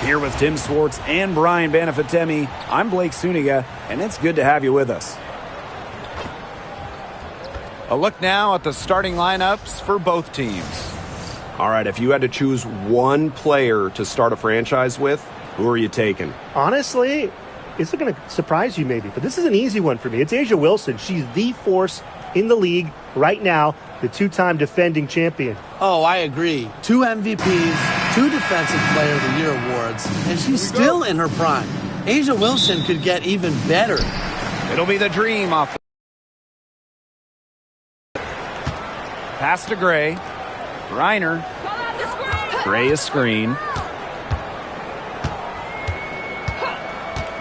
Here with Tim Swartz and Brian Banafitemi, I'm Blake Suniga, and it's good to have you with us. A look now at the starting lineups for both teams. All right, if you had to choose one player to start a franchise with, who are you taking? Honestly, it's going to surprise you maybe, but this is an easy one for me. It's A'ja Wilson. She's the force in the league right now, the two-time defending champion. Oh, I agree. 2 MVPs, 2 Defensive Player of the Year awards, and she's still in her prime. A'ja Wilson could get even better. It'll be the dream off. Pass to Gray. Reiner. Gray is screen.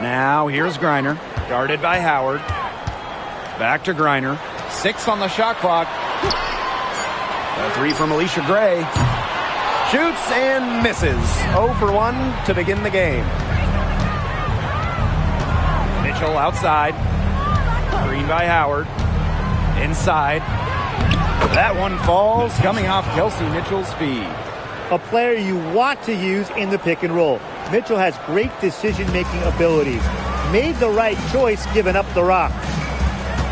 Now here's Griner, guarded by Howard. Back to Griner. 6 on the shot clock. A 3 from Alicia Gray. Shoots and misses. 0 for 1 to begin the game. Mitchell outside. Green by Howard. Inside. That one falls, coming off Kelsey Mitchell's feed. A player you want to use in the pick and roll. Mitchell has great decision-making abilities. Made the right choice giving up the rock.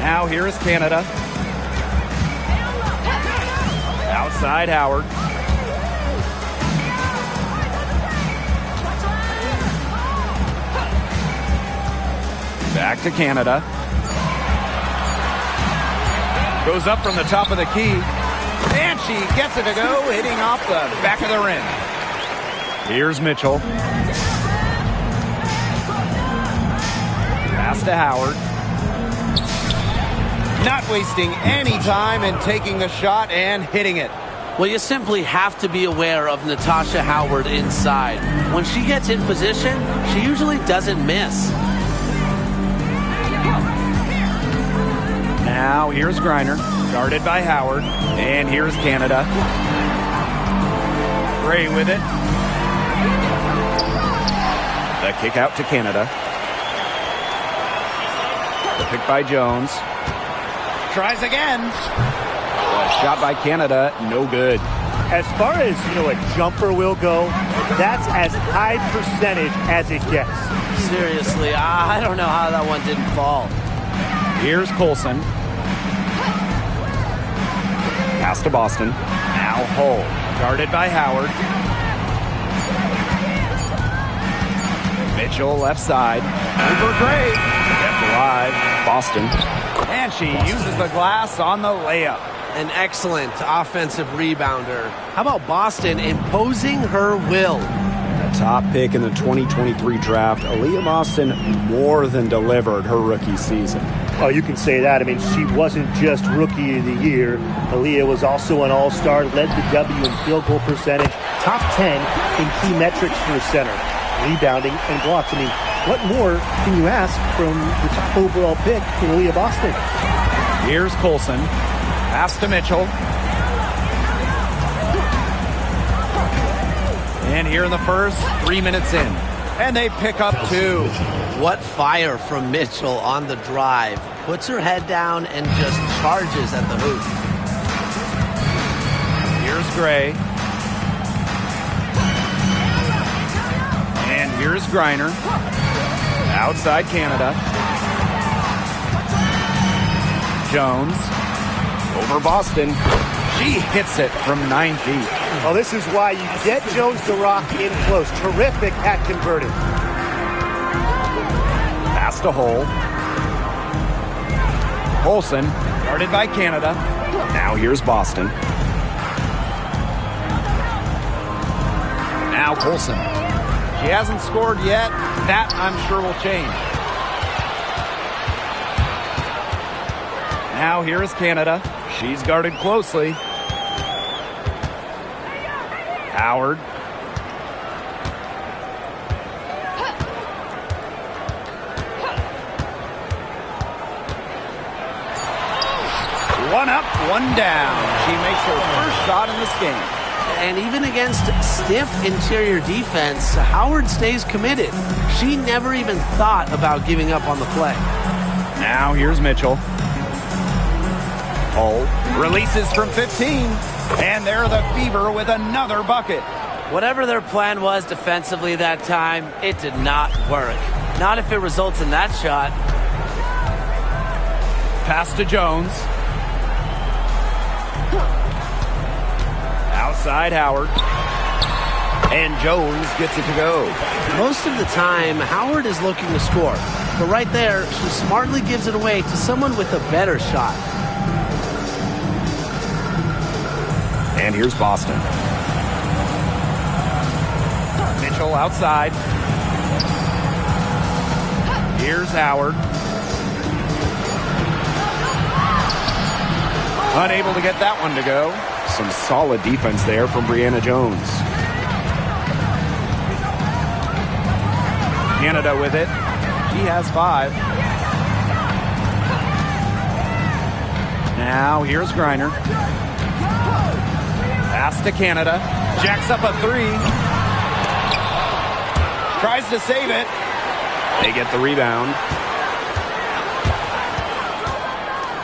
Now here is Canada. Outside Howard. Back to Canada. Goes up from the top of the key. And she gets it to go, hitting off the back of the rim. Here's Mitchell. Pass to Howard. Not wasting any time in taking the shot and hitting it. Well, you simply have to be aware of Natasha Howard inside. When she gets in position, she usually doesn't miss. Now here's Griner, guarded by Howard. And here's Canada. Gray with it. The kick out to Canada. The pick by Jones. Tries again. A shot by Canada, no good. As far as, a jumper will go, that's as high percentage as it gets. Seriously, I don't know how that one didn't fall. Here's Colson. Pass to Boston. Now Hull, guarded by Howard. Mitchell left side. Over Gray. Kept alive. Boston. And she uses the glass on the layup. An excellent offensive rebounder. How about Boston imposing her will? The top pick in the 2023 draft, Aaliyah Boston more than delivered her rookie season. Oh, you can say that. I mean, she wasn't just Rookie of the Year. Aaliyah was also an All-Star, led the W in field goal percentage, top 10 in key metrics for a center, rebounding and blocks. I mean, what more can you ask from the top overall pick in Aaliyah Boston? Here's Colson. Pass to Mitchell. And here in the first, 3 minutes in. And they pick up 2. What fire from Mitchell on the drive. Puts her head down and just charges at the hoop. Here's Gray. And here's Griner. Outside Canada. Jones. Over Boston. She hits it from 9 feet. Well, this is why you get Jones the rock in close. Terrific at converting. Pass to Hull. Olsen, guarded by Canada. Now here's Boston. Now Colson. She hasn't scored yet. That, I'm sure, will change. Now here is Canada. She's guarded closely. Howard. One up, one down. She makes her first shot in this game. And even against stiff interior defense, Howard stays committed. She never even thought about giving up on the play. Now here's Mitchell. Hull releases from 15. And they're the Fever with another bucket. Whatever their plan was defensively that time, it did not work. Not if it results in that shot. Pass to Jones. Outside Howard. And Jones gets it to go. Most of the time, Howard is looking to score. But right there, she smartly gives it away to someone with a better shot. And here's Boston. Mitchell outside. Here's Howard. Unable to get that one to go. Some solid defense there from Brianna Jones. Canada with it. He has 5. Now here's Griner. Pass to Canada. Jacks up a 3. Tries to save it. They get the rebound.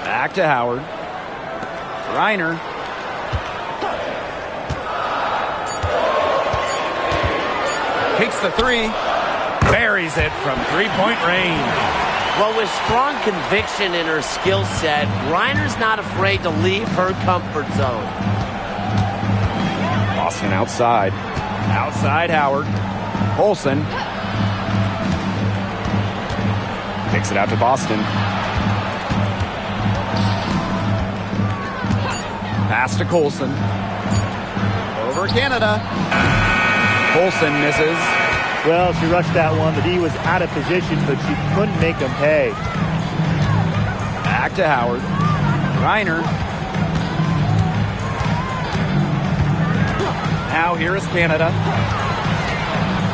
Back to Howard. Griner. Takes the 3. Buries it from 3-point range. Well, with strong conviction in her skill set, Griner's not afraid to leave her comfort zone. Boston outside. Outside Howard. Olsen. Kicks it out to Boston. Pass to Colson. Over Canada. Colson misses. Well, she rushed that one. The D was out of position, but she couldn't make them pay. Back to Howard. Griner. Now here is Canada.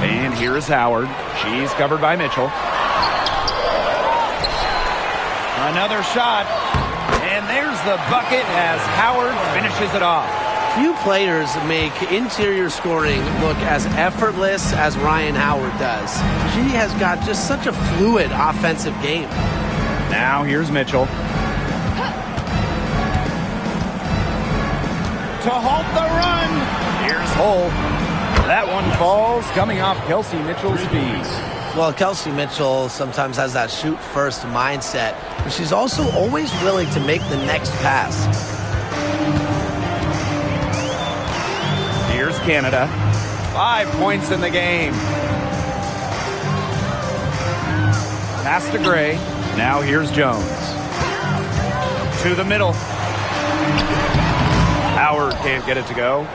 And here is Howard. She's covered by Mitchell. Another shot. And there's the bucket as Howard finishes it off. Few players make interior scoring look as effortless as Ryan Howard does. She has got just such a fluid offensive game. Now here's Mitchell. To halt the run. Here's Hull. That one falls coming off Kelsey Mitchell's feet. Well, Kelsey Mitchell sometimes has that shoot-first mindset, but she's also always willing to make the next pass. Here's Canada. 5 points in the game. Pass to Gray. Now here's Jones. To the middle. Howard can't get it to go.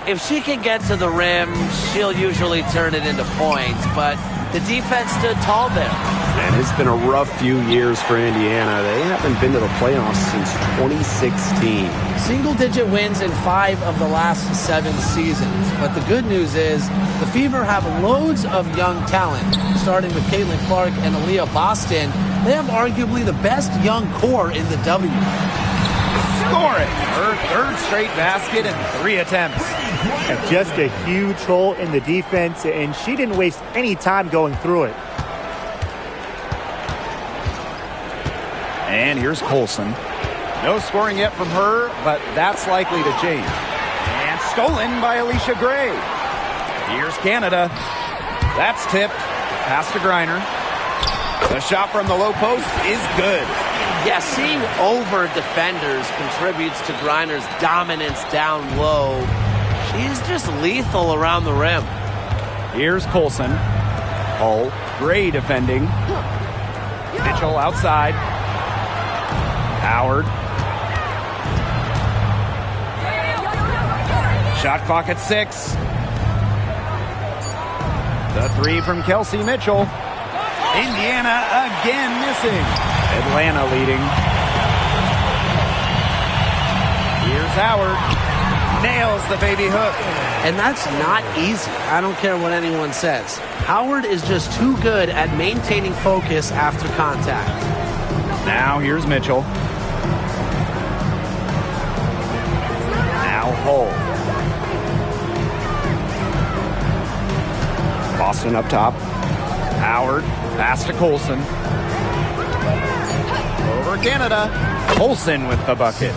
If she can get to the rim, she'll usually turn it into points, but the defense stood tall there. And it's been a rough few years for Indiana. They haven't been to the playoffs since 2016. Single-digit wins in 5 of the last 7 seasons. But the good news is the Fever have loads of young talent. Starting with Caitlin Clark and Aaliyah Boston, they have arguably the best young core in the W. Scoring her 3rd straight basket in 3 attempts. And just a huge hole in the defense, and she didn't waste any time going through it. And here's Colson. No scoring yet from her, but that's likely to change. And stolen by Alicia Gray. Here's Canada. That's tipped. Pass to Griner. The shot from the low post is good. Yeah, seeing over defenders contributes to Griner's dominance down low. She is just lethal around the rim. Here's Colson. Hull. Gray defending. Mitchell outside. Howard. Shot clock at 6. The 3 from Kelsey Mitchell. Indiana again missing. Atlanta leading. Here's Howard. Nails the baby hook. And that's not easy. I don't care what anyone says. Howard is just too good at maintaining focus after contact. Now here's Mitchell. Now Hull. Boston up top. Howard. Pass to Colson. Over Canada. Colson with the bucket.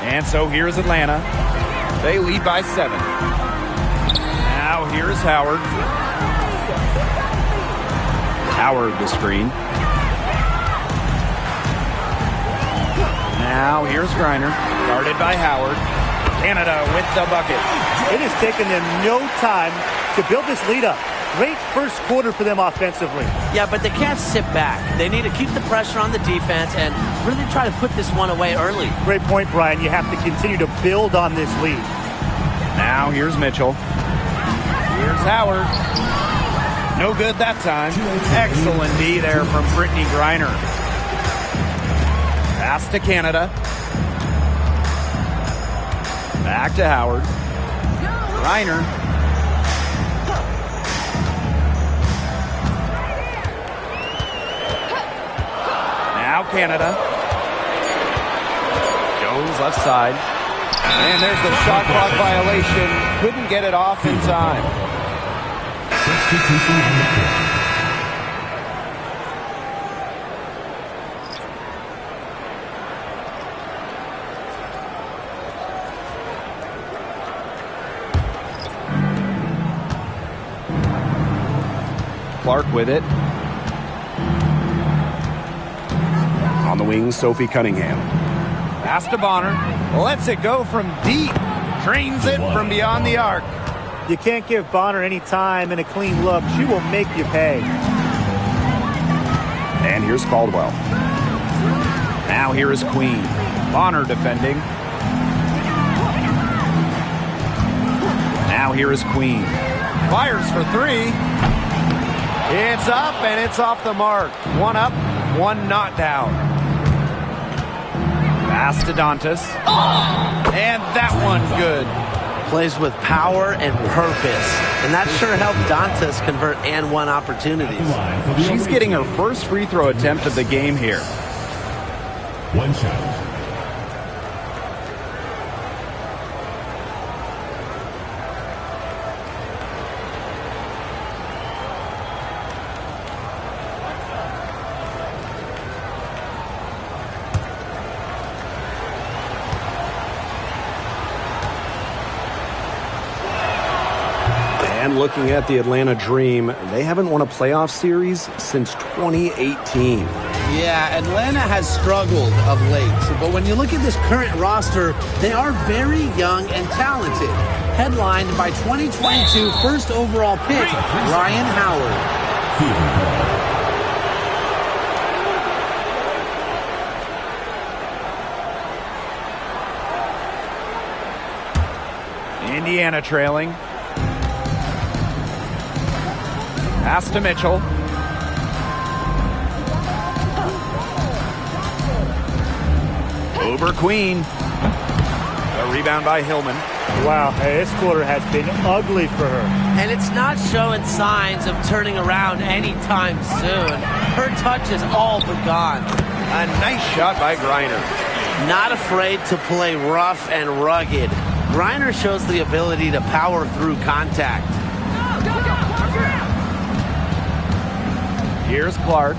And so here's Atlanta. They lead by 7. Now here's Howard. Howard the screen. Now here's Griner. Guarded by Howard. Canada with the bucket. It has taken them no time to build this lead up. Great first quarter for them offensively. Yeah, but they can't sit back. They need to keep the pressure on the defense and really try to put this one away early. Great point, Brian. You have to continue to build on this lead. Now here's Mitchell. Here's Howard. No good that time. Excellent D there from Brittany Griner. Pass to Canada. Back to Howard. Griner. Now Canada. Jones left side. And there's the shot clock violation. Couldn't get it off in time. Clark with it. On the wing, Sophie Cunningham. Pass to Bonner. Lets it go from deep. Drains it from beyond the arc. You can't give Bonner any time and a clean look. She will make you pay. And here's Caldwell. Now here is Queen. Bonner defending. Now here is Queen. Fires for 3. It's up and it's off the mark. 1 up, 1 not down. Pass to Dantas. And that one good. Plays with power and purpose. And that sure helped Dantas convert and 1 opportunities. She's getting her first free throw attempt of the game here. 1 shot. And looking at the Atlanta Dream, they haven't won a playoff series since 2018. Yeah, Atlanta has struggled of late. But when you look at this current roster, they are very young and talented. Headlined by 2022 first overall pick, Ryan Howard. Indiana trailing. Pass to Mitchell. Over Queen. A rebound by Hillman. Wow, this quarter has been ugly for her. And it's not showing signs of turning around anytime soon. Her touch is all but gone. A nice shot by Griner. Not afraid to play rough and rugged. Griner shows the ability to power through contact. Here's Clark.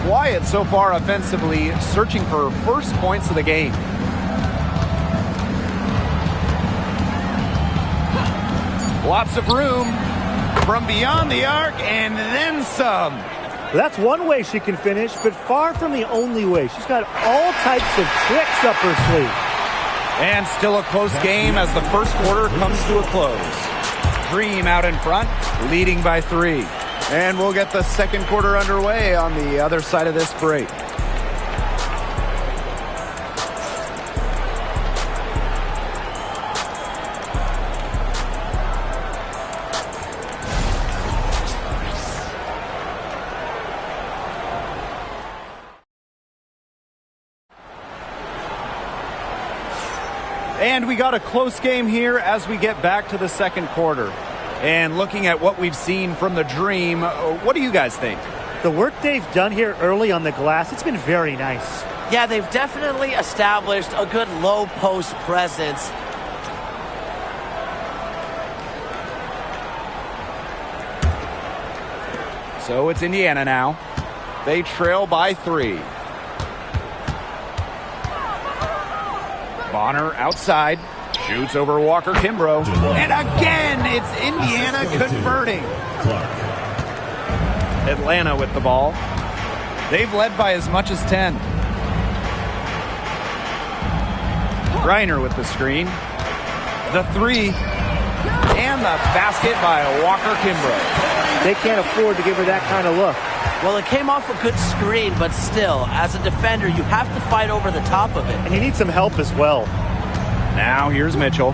Quiet so far offensively, searching for her first points of the game. Lots of room from beyond the arc and then some. That's one way she can finish, but far from the only way. She's got all types of tricks up her sleeve. And still a close game as the first quarter comes to a close. Dream out in front, leading by 3. And we'll get the second quarter underway on the other side of this break. And we got a close game here as we get back to the second quarter. And looking at what we've seen from the Dream, what do you guys think? The work they've done here early on the glass, it's been very nice. Yeah, they've definitely established a good low post presence. So it's Indiana now. They trail by 3. Bonner outside. Shoots over Walker Kimbrough. And again, it's Indiana converting. Atlanta with the ball. They've led by as much as 10. Reiner with the screen. The three. And the basket by Walker Kimbrough. They can't afford to give her that kind of look. Well, it came off a good screen, but still, as a defender, you have to fight over the top of it. And you need some help as well. Now here's Mitchell.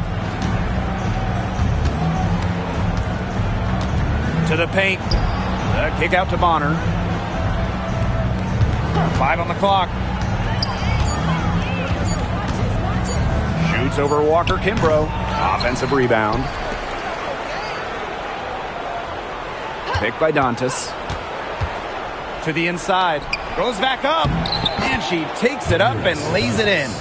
To the paint. The kick out to Bonner. 5 on the clock. Shoots over Walker Kimbrough. Offensive rebound. Picked by Dantas. To the inside. Goes back up. And she takes it up and lays it in.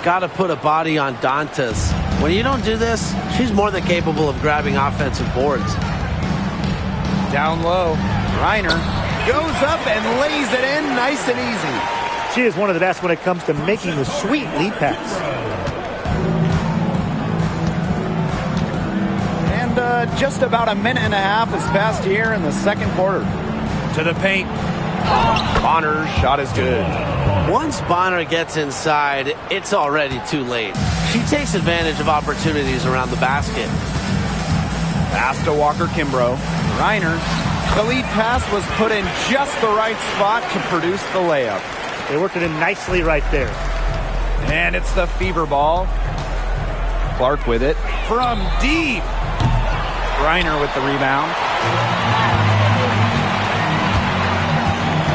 Got to put a body on Dantas. When you don't do this, she's more than capable of grabbing offensive boards. Down low. Reiner goes up and lays it in nice and easy. She is one of the best when it comes to making the sweet lead pass. And just about a minute and a half has passed here in the second quarter. To the paint. Bonner's shot is good. Once Bonner gets inside, it's already too late. She takes advantage of opportunities around the basket. Pass to Walker Kimbrough. Reiner. The lead pass was put in just the right spot to produce the layup. They worked it in nicely right there. And it's the Fever ball. Clark with it from deep. Reiner with the rebound.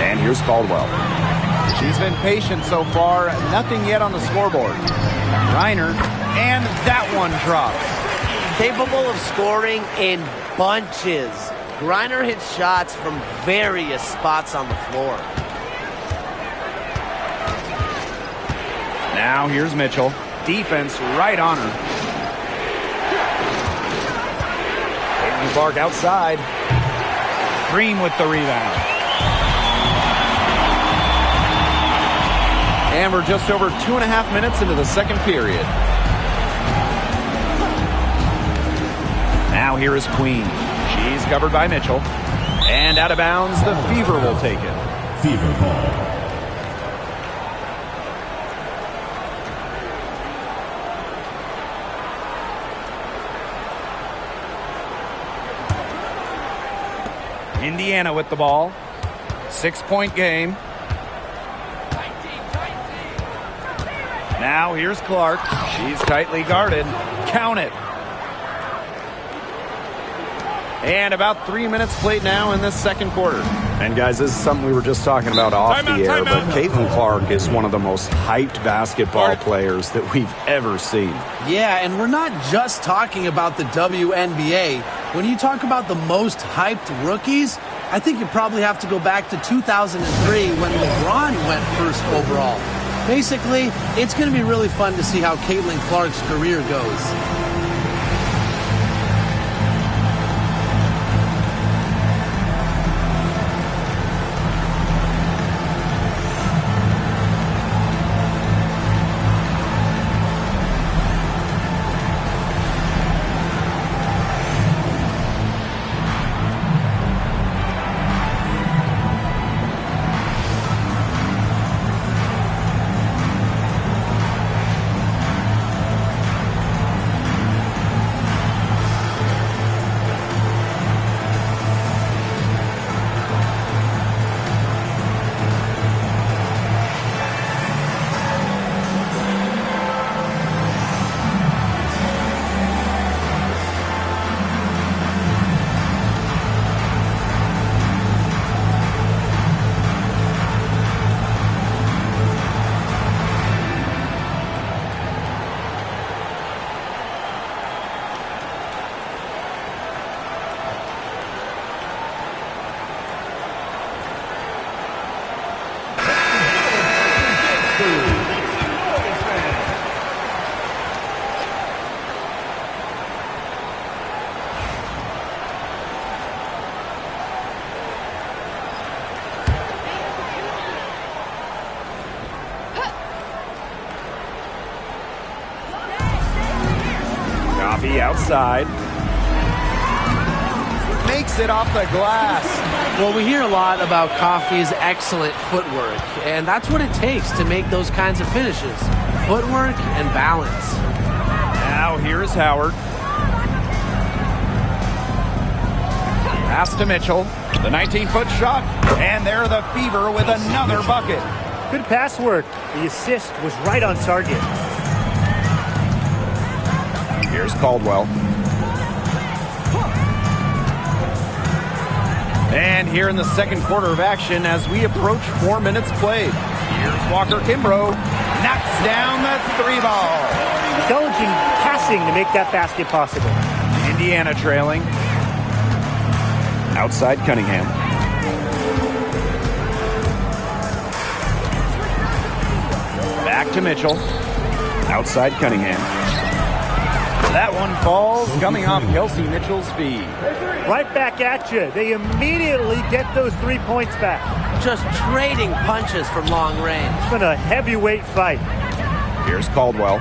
And here's Caldwell. She's been patient so far. Nothing yet on the scoreboard. Reiner. And that one drops. Capable of scoring in bunches. Reiner hits shots from various spots on the floor. Now here's Mitchell. Defense right on her. Caitlin Clark outside. Green with the rebound. And we're just over 2.5 minutes into the second period. Now here is Queen. She's covered by Mitchell. And out of bounds, the Fever will take it. Fever ball. Indiana with the ball. 6-point game. Now here's Clark. She's tightly guarded. Count it. And about 3 minutes played now in this second quarter. And guys, this is something we were just talking about off the air, but Caitlin Clark is one of the most hyped basketball players that we've ever seen. Yeah, and we're not just talking about the WNBA. When you talk about the most hyped rookies, I think you probably have to go back to 2003 when LeBron went first overall. Basically, it's going to be really fun to see how Caitlin Clark's career goes. Coffee outside. Makes it off the glass. Well, we hear a lot about Coffey's excellent footwork, and that's what it takes to make those kinds of finishes. Footwork and balance. Now here's Howard. Pass to Mitchell. The 19-foot shot. And there the Fever with another bucket. Good pass work. The assist was right on target. Here's Caldwell. And here in the second quarter of action as we approach 4 minutes played. Here's Walker Kimbrough. Knocks down the 3-ball. Intelligent passing to make that basket possible. Indiana trailing. Outside Cunningham. Back to Mitchell. Outside Cunningham. That one falls, coming off Kelsey Mitchell's feet. Right back at you. They immediately get those 3 points back. Just trading punches from long range. It's been a heavyweight fight. Here's Caldwell.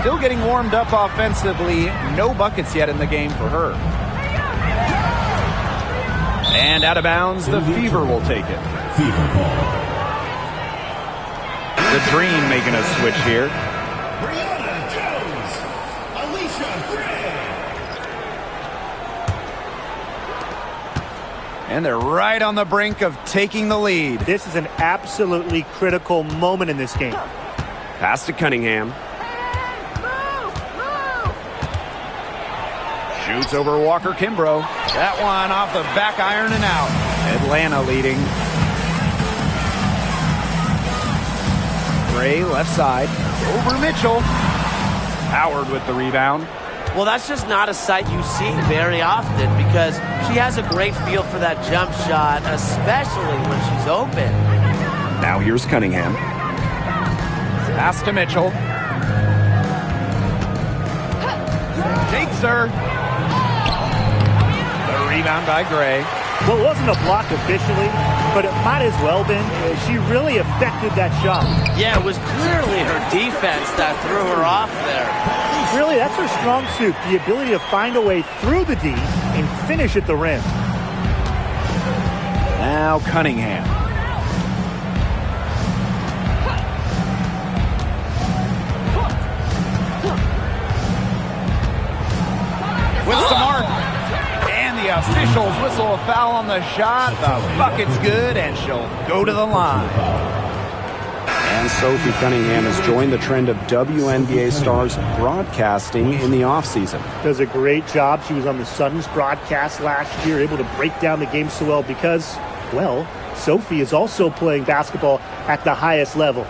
Still getting warmed up offensively. No buckets yet in the game for her. And out of bounds, the Fever will take it. Fever ball. The Dream making a switch here. Brianna Jones. Alicia Gray. And they're right on the brink of taking the lead. This is an absolutely critical moment in this game. Pass to Cunningham. Shoots over Walker Kimbrough. That one off the back iron and out. Atlanta leading. Gray left side. Over Mitchell. Howard with the rebound. Well, that's just not a sight you see very often because she has a great feel for that jump shot, especially when she's open. Now here's Cunningham. Pass to Mitchell. Takes her. The rebound by Gray. Well, it wasn't a block officially, but it might as well been. She really affected that shot. Yeah, it was clearly her defense that threw her off there. Really, that's her strong suit, the ability to find a way through the D and finish at the rim. Now Cunningham. With the mark. And the officials whistle a foul on the shot. The bucket's good, and she'll go to the line. And Sophie Cunningham has joined the trend of WNBA stars broadcasting in the offseason. Does a great job. She was on the Suns broadcast last year, able to break down the game so well because, well, Sophie is also playing basketball at the highest level.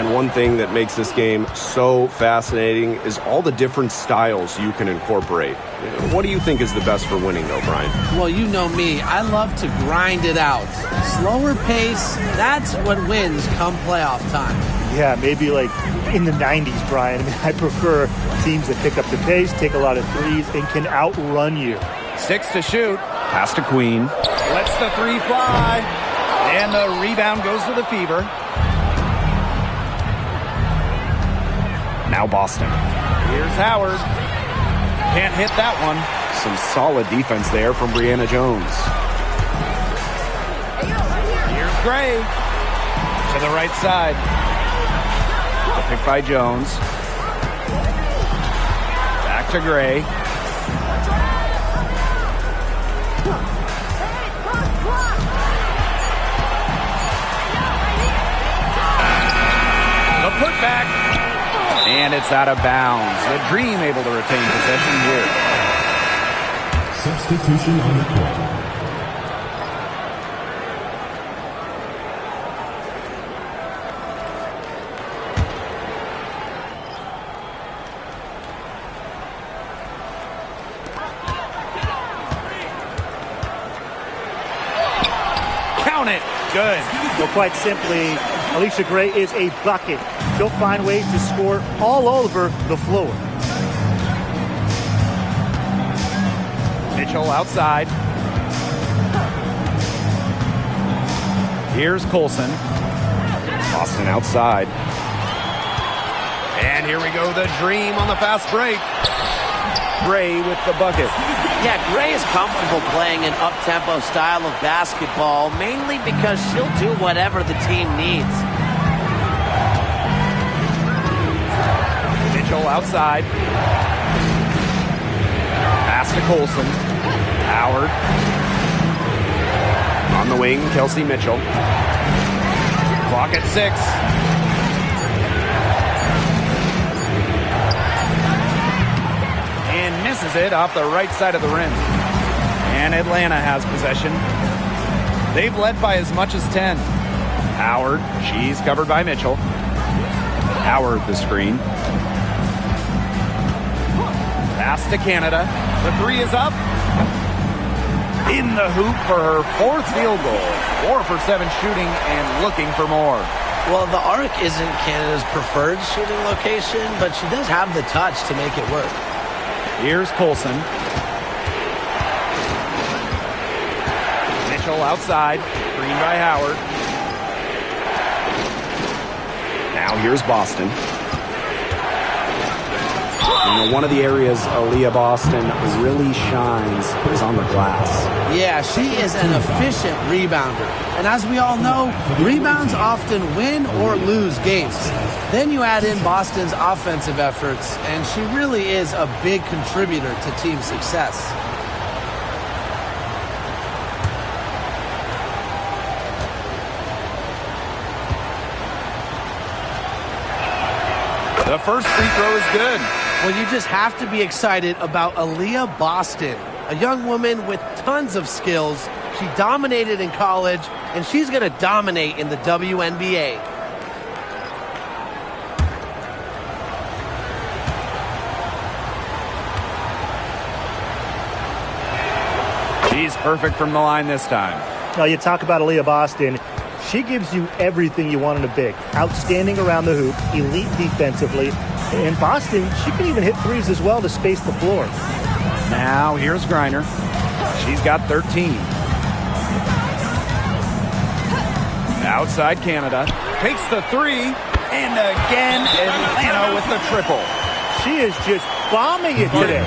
One thing that makes this game so fascinating is all the different styles you can incorporate. What do you think is the best for winning, though, Brian? Well, you know me. I love to grind it out. Slower pace, that's what wins come playoff time. Yeah, maybe like in the 90s, Brian. I mean, I prefer teams that pick up the pace, take a lot of threes, and can outrun you. 6 to shoot. Pass to Queen. Lets the 3 fly. And the rebound goes to the Fever. Now Boston. Here's Howard. Can't hit that one. Some solid defense there from Brianna Jones. Here's Gray. To the right side. The pick by Jones. Back to Gray. The putback. And it's out of bounds. The Dream able to retain possession here. Substitution on the court. Count it. Good. Well, quite simply, Alicia Gray is a bucket. She'll find ways to score all over the floor. Mitchell outside. Here's Colson. Boston outside. And here we go, the dream on the fast break. Gray with the bucket. Yeah, Gray is comfortable playing an up-tempo style of basketball, mainly because she'll do whatever the team needs. Mitchell outside. Pass to Colson. Howard. On the wing, Kelsey Mitchell. Clock at 6. And misses it off the right side of the rim. And Atlanta has possession. They've led by as much as 10. Howard, she's covered by Mitchell. Howard the screen. Pass to Canada. The 3 is up. In the hoop for her 4th field goal. 4 for 7 shooting and looking for more. Well, the arc isn't Canada's preferred shooting location, but she does have the touch to make it work. Here's Colson. Mitchell outside. Screen by Howard. Now here's Boston. You know, one of the areas Aaliyah Boston really shines is on the glass. Yeah, she is an efficient rebounder. And as we all know, rebounds often win or lose games. Then you add in Boston's offensive efforts, and she really is a big contributor to team success. The first free throw is good. Well, you just have to be excited about Aaliyah Boston, a young woman with tons of skills. She dominated in college, and she's going to dominate in the WNBA. She's perfect from the line this time. Now, you talk about Aaliyah Boston. She gives you everything you want in a big. Outstanding around the hoop, elite defensively. And Boston, she can even hit threes as well to space the floor. Now here's Griner. She's got 13. Outside Canada. Takes the 3. And again, Atlanta with the triple. She is just bombing it today.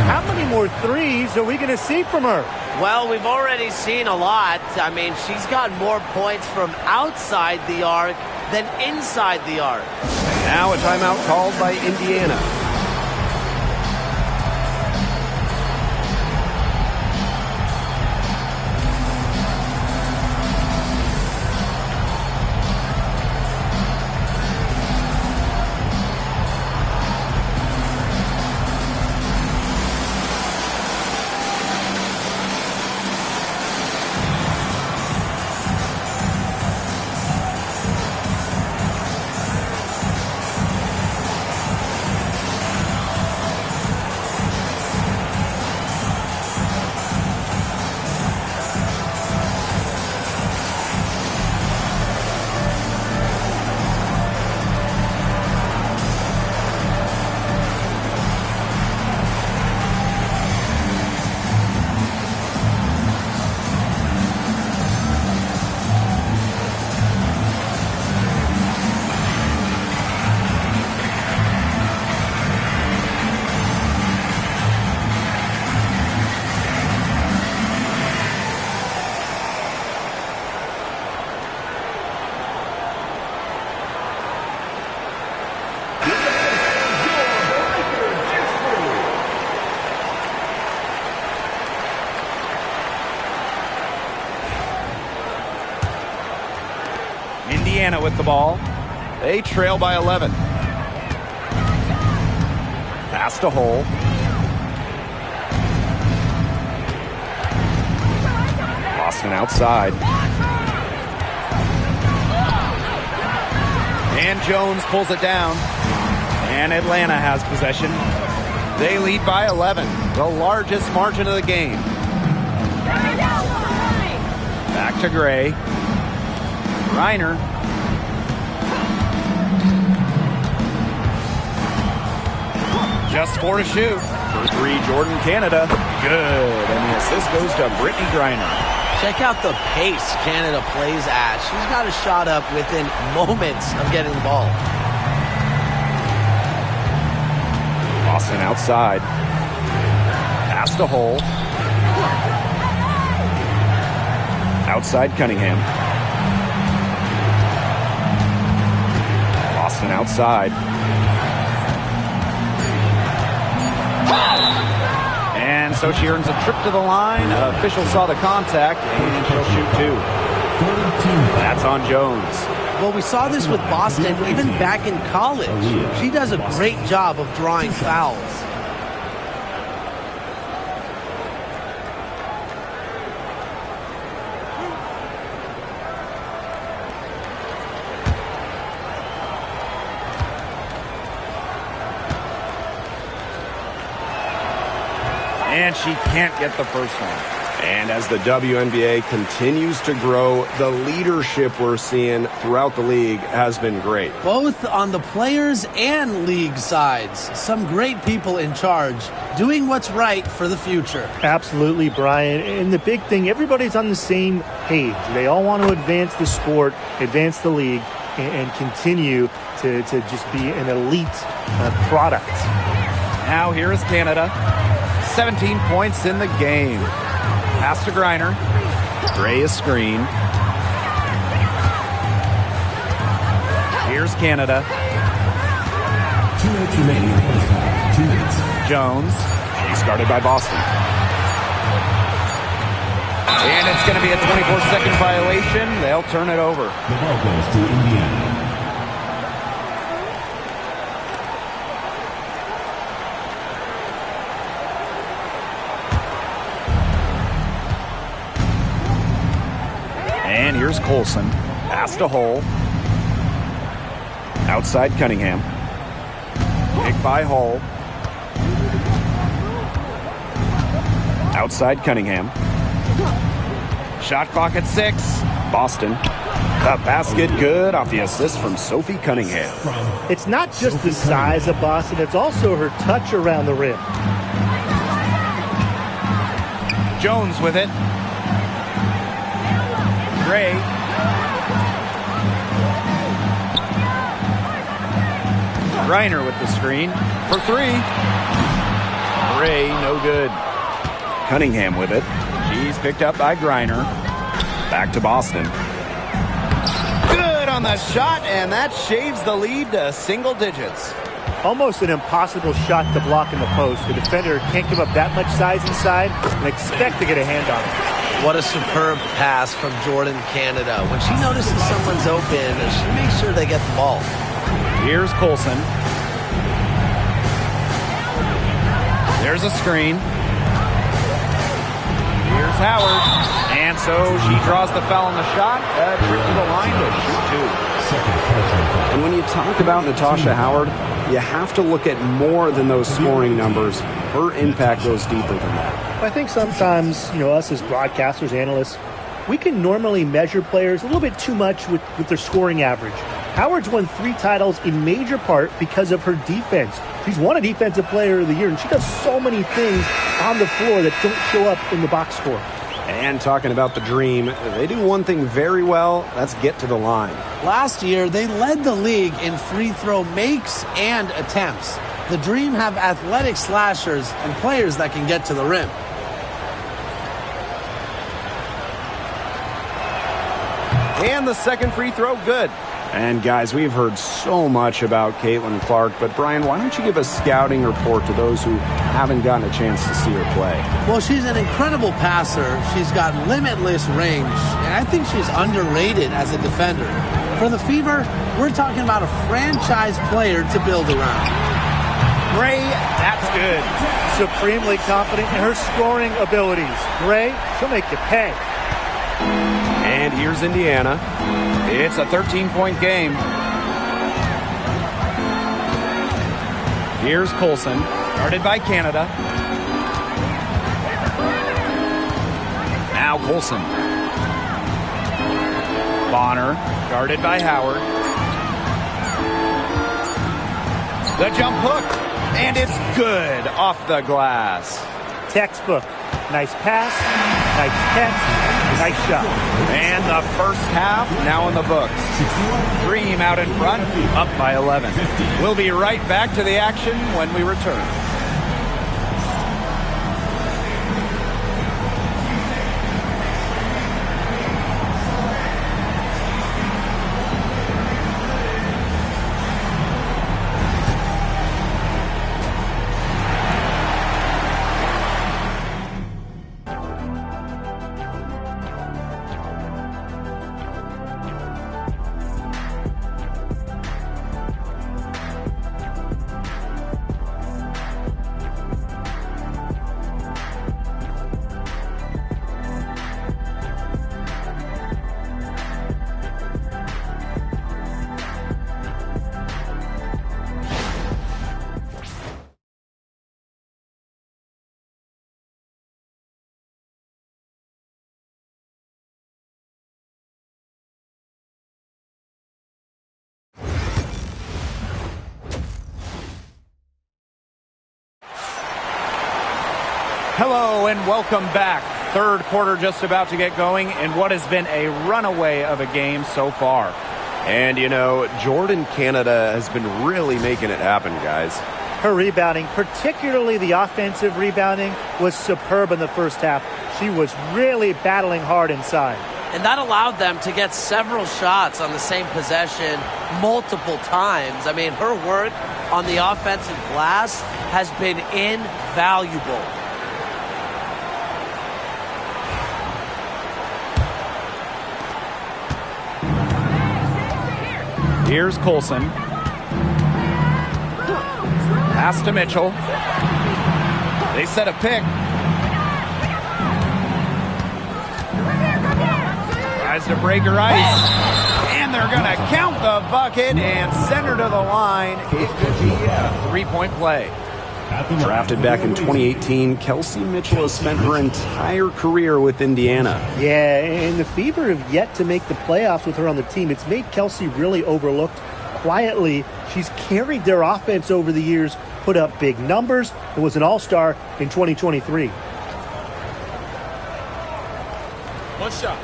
How many more threes are we going to see from her? Well, we've already seen a lot. I mean, she's got more points from outside the arc than inside the arc. Now a timeout called by Indiana. Indiana with the ball. They trail by 11. Pass to Hole. Boston outside. And Jones pulls it down. And Atlanta has possession. They lead by 11, the largest margin of the game. Back to Gray. Reiner. Just 4 to shoot. For 3, Jordan, Canada. Good. And the assist goes to Brittany Griner. Check out the pace Canada plays at. She's got a shot up within moments of getting the ball. Boston outside. Pass to Hull. Outside Cunningham. Boston outside. And so she earns a trip to the line. Official saw the contact, and she'll shoot 2. That's on Jones. Well, we saw this with Boston even back in college. She does a great job of drawing fouls. And she can't get the first one. And as the WNBA continues to grow, the leadership we're seeing throughout the league has been great. Both on the players and league sides. Some great people in charge, doing what's right for the future. Absolutely, Brian. And the big thing, everybody's on the same page. They all want to advance the sport, advance the league, and continue to just be an elite product. Now here is Canada. 17 points in the game. Pass to Griner. Gray is screen. Here's Canada. 2 minutes remaining in the first half. 2 minutes. Jones. She's guarded by Boston. And it's going to be a 24-second violation. They'll turn it over. The ball goes to Indiana. And here's Colson. Pass to Hull. Outside Cunningham. Pick by Hull. Outside Cunningham. Shot clock at 6. Boston. The basket good off the assist from Sophie Cunningham. It's not just the size of Boston, it's also her touch around the rim. Jones with it. Gray. Griner with the screen for 3. Gray, no good. Cunningham with it. She's picked up by Griner. Back to Boston. Good on the shot, and that shaves the lead to single digits. Almost an impossible shot to block in the post. The defender can't give up that much size inside and expect to get a hand on it. What a superb pass from Jordan, Canada. When she notices someone's open, she makes sure they get the ball. Here's Colson. There's a screen. Here's Howard. And so she draws the foul on the shot. A trip to the line to shoot 2. And when you talk about Natasha Howard, you have to look at more than those scoring numbers. Her impact goes deeper than that. I think sometimes, us as broadcasters, analysts, we can normally measure players a little bit too much with their scoring average. Howard's won 3 titles in major part because of her defense. She's won a Defensive Player of the Year, and she does so many things on the floor that don't show up in the box score. And talking about the Dream, they do one thing very well. That's get to the line. Last year, they led the league in free throw makes and attempts. The Dream have athletic slashers and players that can get to the rim. And the second free throw, good. And guys, we've heard so much about Caitlin Clark, but Brian, why don't you give a scouting report to those who haven't gotten a chance to see her play? Well, she's an incredible passer. She's got limitless range, and I think she's underrated as a defender. For the Fever, we're talking about a franchise player to build around. Gray, that's good. Supremely confident in her scoring abilities. Gray, she'll make you pay. And here's Indiana. It's a 13-point game. Here's Colson, guarded by Canada. Now Colson. Bonner, guarded by Howard. The jump hook. And it's good off the glass. Textbook. Nice pass, nice catch, nice shot. And the first half now in the books. Dream out in front, up by 11. We'll be right back to the action when we return. Hello and welcome back. Third quarter just about to get going in what has been a runaway of a game so far. And, you know, Jordan Canada has been really making it happen, guys. Her rebounding, particularly the offensive rebounding, was superb in the first half. She was really battling hard inside. And that allowed them to get several shots on the same possession multiple times. I mean, her work on the offensive glass has been invaluable. Here's Colson. Pass to Mitchell. They set a pick. Tries to break her ice. And they're going to count the bucket and send her to the line. It could be a three-point play. Drafted back in 2018, Kelsey Mitchell has spent her entire career with Indiana. Yeah, and the Fever have yet to make the playoffs with her on the team. It's made Kelsey really overlooked. Quietly, she's carried their offense over the years, put up big numbers, and was an all-star in 2023. One shot.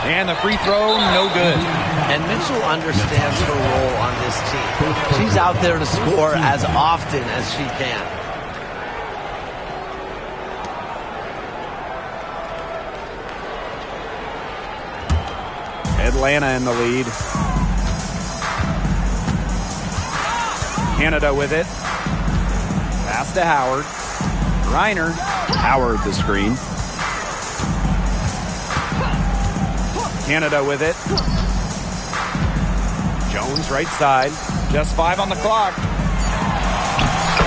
And the free throw, no good. And Mitchell understands her role on this team. She's out there to score as often as she can. Atlanta in the lead. Canada with it. Pass to Howard. Reiner. Howard the screen. Canada with it. Jones right side. Just 5 on the clock.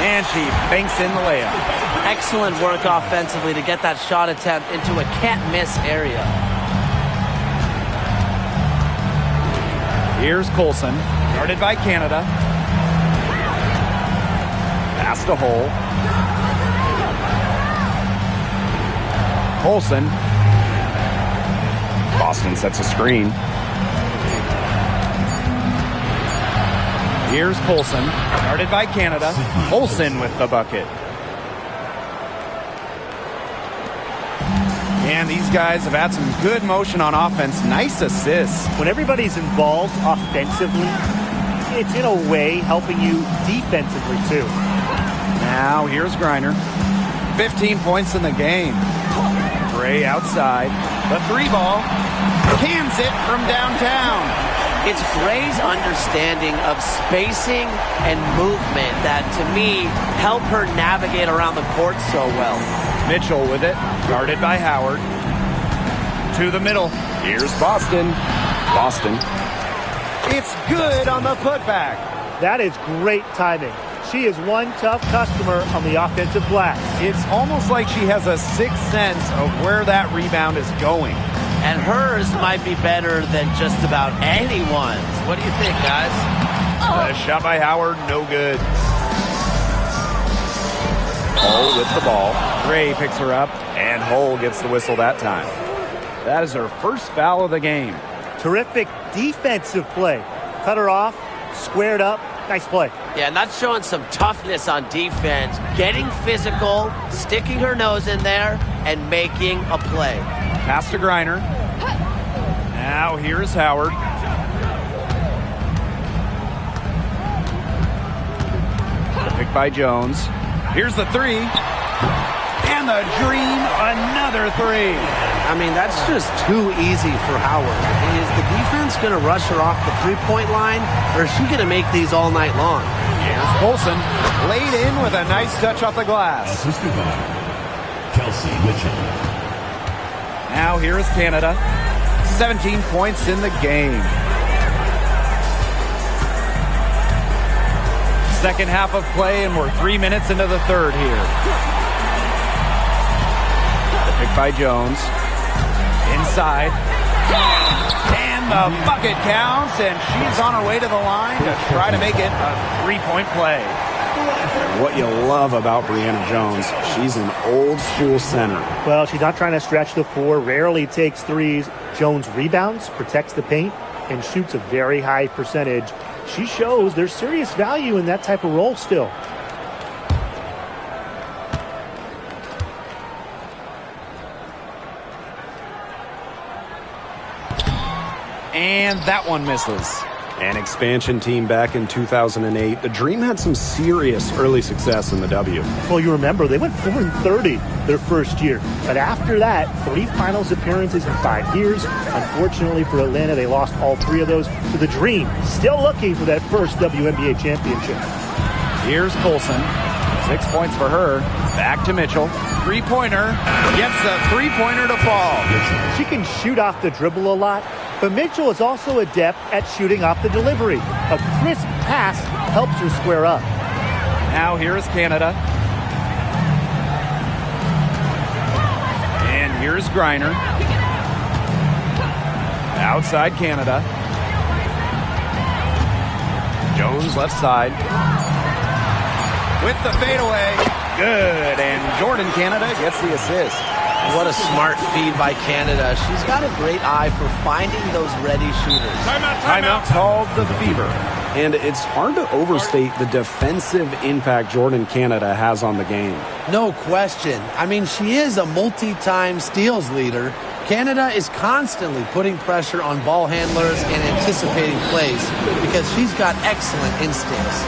And she banks in the layup. Excellent work offensively to get that shot attempt into a can't-miss area. Here's Colson. Guarded by Canada. Pass to Hull. Colson. Boston sets a screen. Here's Colson, guarded by Canada. Olsen with the bucket. And these guys have had some good motion on offense. Nice assists. When everybody's involved offensively, it's in a way helping you defensively too. Now here's Griner. 15 points in the game. Gray outside. The 3-ball. Cans it from downtown. It's Gray's understanding of spacing and movement that, to me, help her navigate around the court so well. Mitchell with it, guarded by Howard. To the middle. Here's Boston. Boston. It's good on the putback. That is great timing. She is one tough customer on the offensive glass. It's almost like she has a sixth sense of where that rebound is going. And hers might be better than just about anyone's. What do you think, guys? A shot by Howard, no good. Hull with the ball. Gray picks her up. And Hull gets the whistle that time. That is her first foul of the game. Terrific defensive play. Cut her off, squared up. Nice play. Yeah, and that's showing some toughness on defense. Getting physical, sticking her nose in there, and making a play. Pass to Griner. Now here's Howard. Pick by Jones. Here's the three. And the dream, another three. I mean, that's just too easy for Howard. Is the defense going to rush her off the three-point line, or is she going to make these all night long? Here's Colson. Laid in with a nice touch off the glass. Assistant guard, Kelsey Mitchell. Now here is Canada. 17 points in the game. Second half of play, and we're 3 minutes into the third here. Pick by Jones. Inside. And the bucket counts, and she's on her way to the line to try to make it a three-point play. What you love about Brianna Jones, she's an old-school center. Well, she's not trying to stretch the floor, rarely takes threes. Jones rebounds, protects the paint, and shoots a very high percentage. She shows there's serious value in that type of role still. And that one misses. An expansion team back in 2008. The Dream had some serious early success in the W. Well, you remember, they went 4-30 their first year. But after that, 3 finals appearances in 5 years. Unfortunately for Atlanta, they lost all 3 of those. So the Dream still looking for that first WNBA championship. Here's Colson. 6 points for her. Back to Mitchell. Three-pointer. Gets the three-pointer to fall. She can shoot off the dribble a lot, but Mitchell is also adept at shooting off the delivery. A crisp pass helps her square up. Now here is Canada. And here's Griner. Outside Canada. Jones left side. With the fadeaway. Good. And Jordan Canada gets the assist. What a smart feed by Canada. She's got a great eye for finding those ready shooters. Timeout called the Fever. And it's hard to overstate the defensive impact Jordan Canada has on the game. No question. I mean, she is a multi-time steals leader. Canada is constantly putting pressure on ball handlers and anticipating plays because she's got excellent instincts.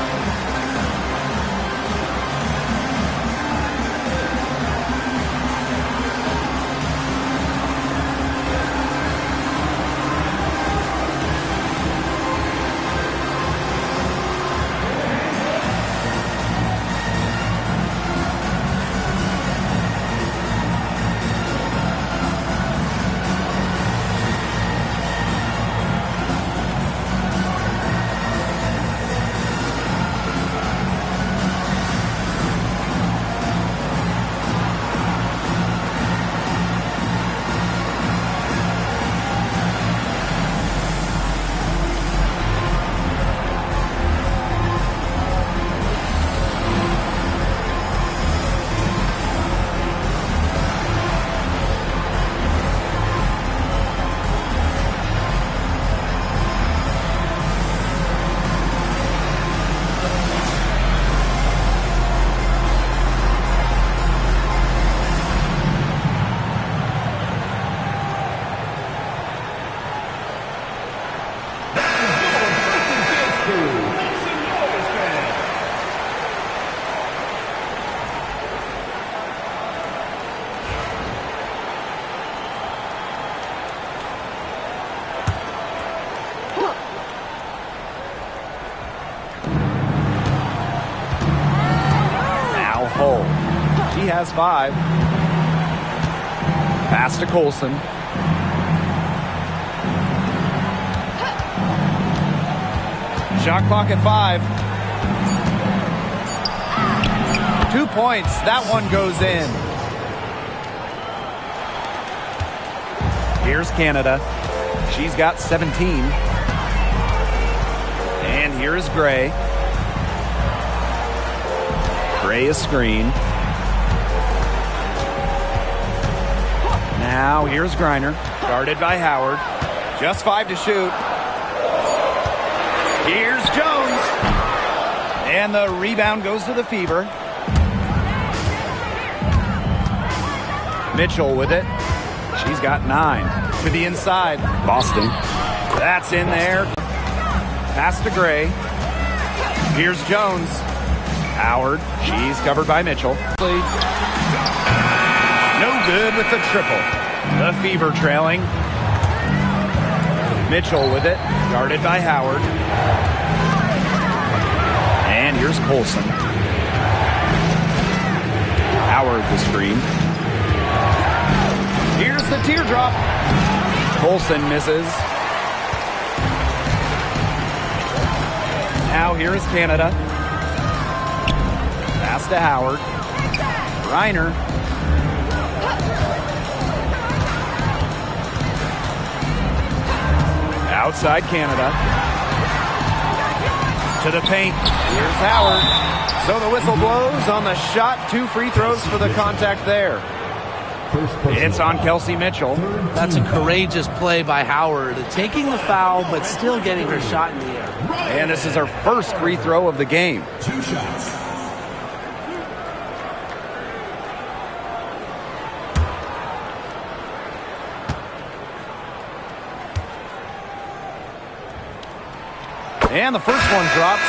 He has 5. Pass to Colson. Shot clock at 5. 2 points. That one goes in. Here's Canada. She's got 17. And here's Gray. Gray is screen. Now here's Griner, guarded by Howard. Just 5 to shoot. Here's Jones. And the rebound goes to the Fever. Mitchell with it. She's got 9. To the inside. Boston. That's in there. Pass to Gray. Here's Jones. Howard. She's covered by Mitchell. No good with the triple. The Fever trailing. Mitchell with it. Guarded by Howard. And here's Colson. Howard the screen. Here's the teardrop. Colson misses. Now here is Canada. Pass to Howard. Reiner. Outside Canada. To the paint. Here's Howard. So the whistle blows on the shot. 2 free throws for the contact there. It's on Kelsey Mitchell. That's a courageous play by Howard, taking the foul but still getting her shot in the air. And this is her first free throw of the game. 2 shots. And the first one drops.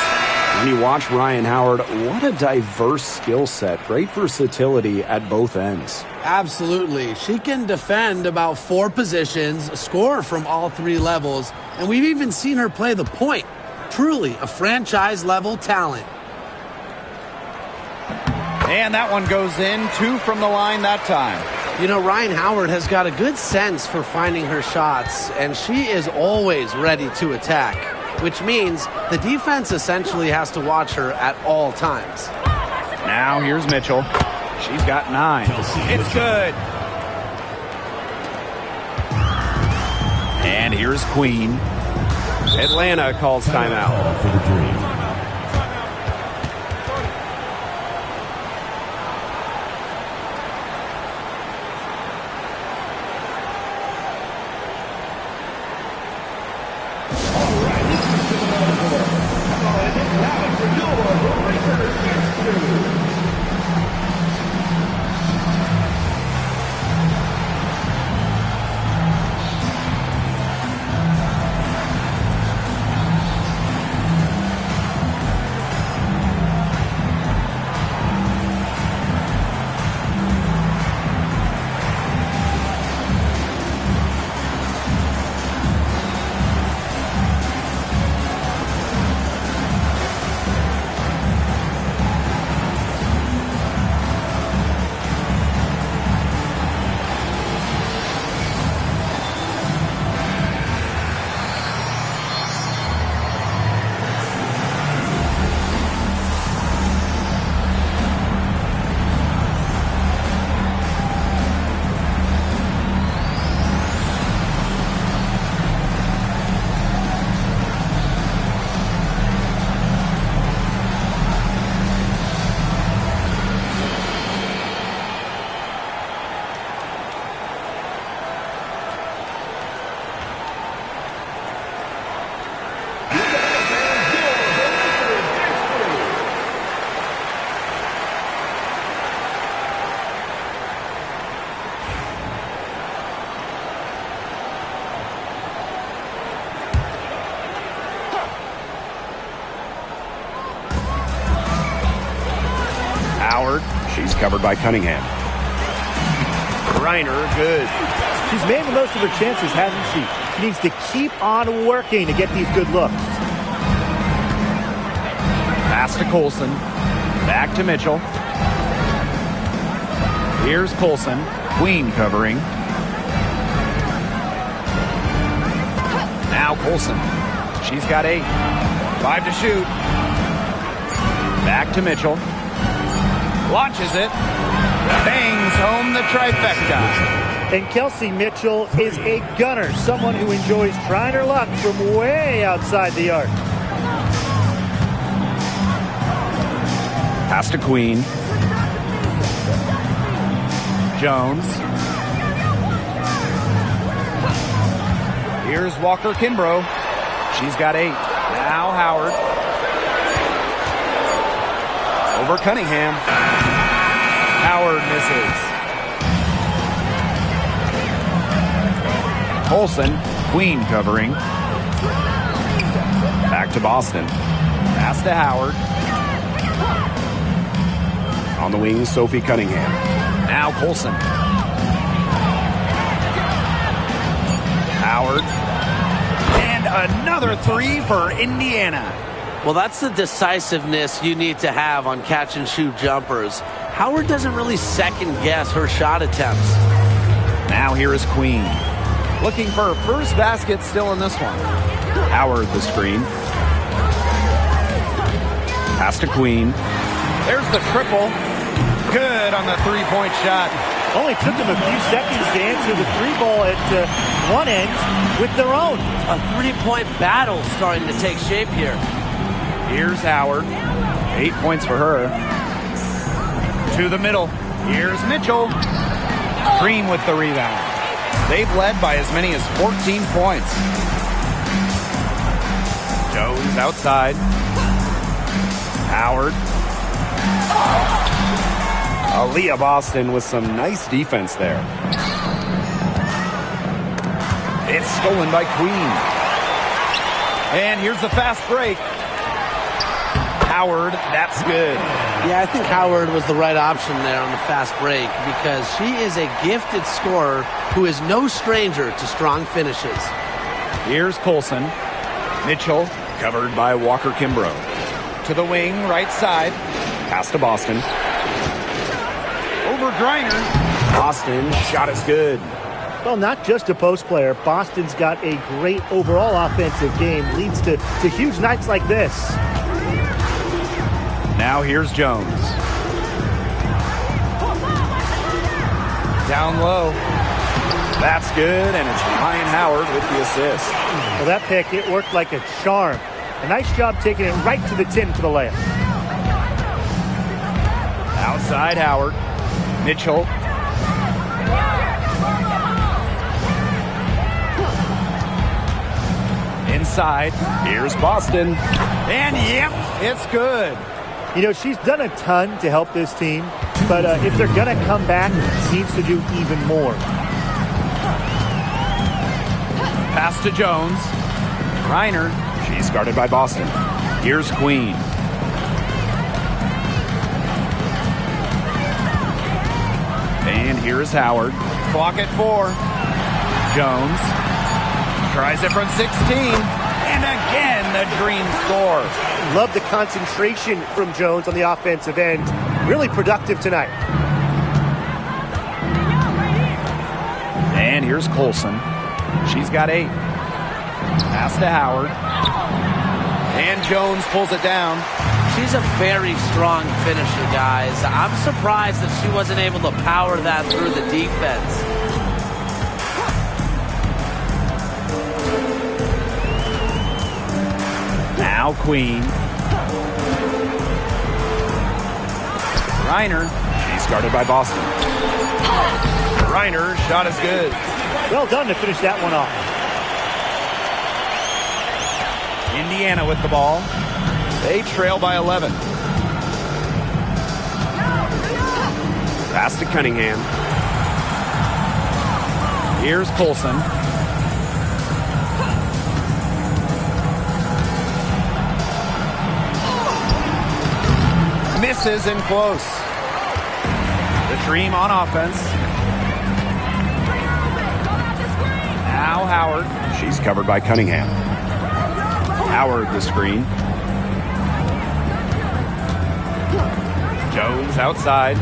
When you watch Ryan Howard, what a diverse skill set. Great versatility at both ends. Absolutely. She can defend about 4 positions, score from all 3 levels, and we've even seen her play the point. Truly a franchise-level talent. And that one goes in. 2 from the line that time. You know, Ryan Howard has got a good sense for finding her shots, and she is always ready to attack, which means the defense essentially has to watch her at all times. Now here's Mitchell. She's got 9. It's good. And here's Queen. Atlanta calls timeout. For the Dream. Howard, she's covered by Cunningham. Reiner, good. She's made the most of her chances, hasn't she? She needs to keep on working to get these good looks. Pass to Colson. Back to Mitchell. Here's Colson. Queen covering. Now Colson. She's got 8. 5 to shoot. Back to Mitchell. Launches it. Bangs home the trifecta. And Kelsey Mitchell is a gunner, someone who enjoys trying her luck from way outside the arc. Pass to Queen. Jones. Here's Walker Kimbrough. She's got 8. Now Howard. Over Cunningham. Howard misses. Colson, Queen covering. Back to Boston. Pass to Howard. On the wing, Sophie Cunningham. Now Colson. Howard. And another 3 for Indiana. Well, that's the decisiveness you need to have on catch-and-shoot jumpers. Howard doesn't really second-guess her shot attempts. Now here is Queen. Looking for her first basket still in this one. Howard the screen. Pass to Queen. There's the triple. Good on the three-point shot. Only took them a few seconds to answer the 3-ball at one end with their own. A 3-point battle starting to take shape here. Here's Howard. 8 points for her. To the middle. Here's Mitchell. Green with the rebound. They've led by as many as 14 points. Jones outside. Howard. Aaliyah Boston with some nice defense there. It's stolen by Queen. And here's the fast break. Howard, that's good. Yeah, I think Howard was the right option there on the fast break because she is a gifted scorer who is no stranger to strong finishes. Here's Colson. Mitchell, covered by Walker Kimbrough. To the wing, right side. Pass to Boston. Over Griner. Boston, shot is good. Well, not just a post player. Boston's got a great overall offensive game. Leads to huge nights like this. Now here's Jones. Down low. That's good, and it's Ryan Howard with the assist. Well, that pick, it worked like a charm. A nice job taking it right to the tin for the layup. Outside Howard. Mitchell. Inside. Here's Boston. And yep, it's good. You know, she's done a ton to help this team, but if they're going to come back, she needs to do even more. Pass to Jones. Reiner. She's guarded by Boston. Here's Queen. And here's Howard. Clock at 4. Jones. Tries it from 16. And again, the dream score. Love the concentration from Jones on the offensive end. Really productive tonight. And here's Colson. She's got 8. Pass to Howard. And Jones pulls it down. She's a very strong finisher, guys. I'm surprised that she wasn't able to power that through the defense. Now Queen. Reiner. She's guarded by Boston. Reiner, shot is good. Well done to finish that one off. Indiana with the ball. They trail by 11. Pass to Cunningham. Here's Colson. Misses and close. The Dream on offense. Now Howard. She's covered by Cunningham. Howard the screen. Jones outside.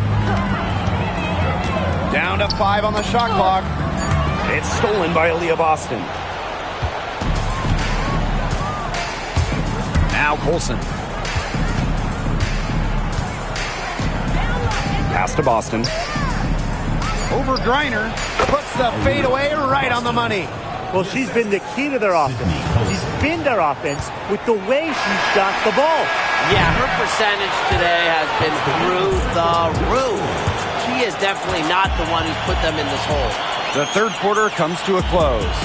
Down to 5 on the shot clock. It's stolen by Aaliyah Boston. Now Colson. Pass to Boston. Over Griner. Puts the fadeaway right on the money. Well, she's been the key to their offense. She's been their offense with the way she shot the ball. Yeah, her percentage today has been through the roof. She is definitely not the one who's put them in this hole. The third quarter comes to a close.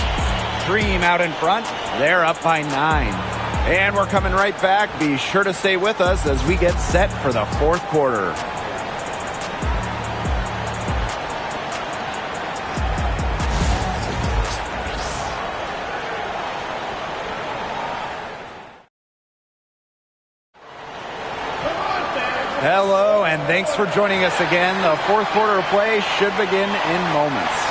Dream out in front. They're up by 9. And we're coming right back. Be sure to stay with us as we get set for the fourth quarter. Hello, and thanks for joining us again. The fourth quarter of play should begin in moments.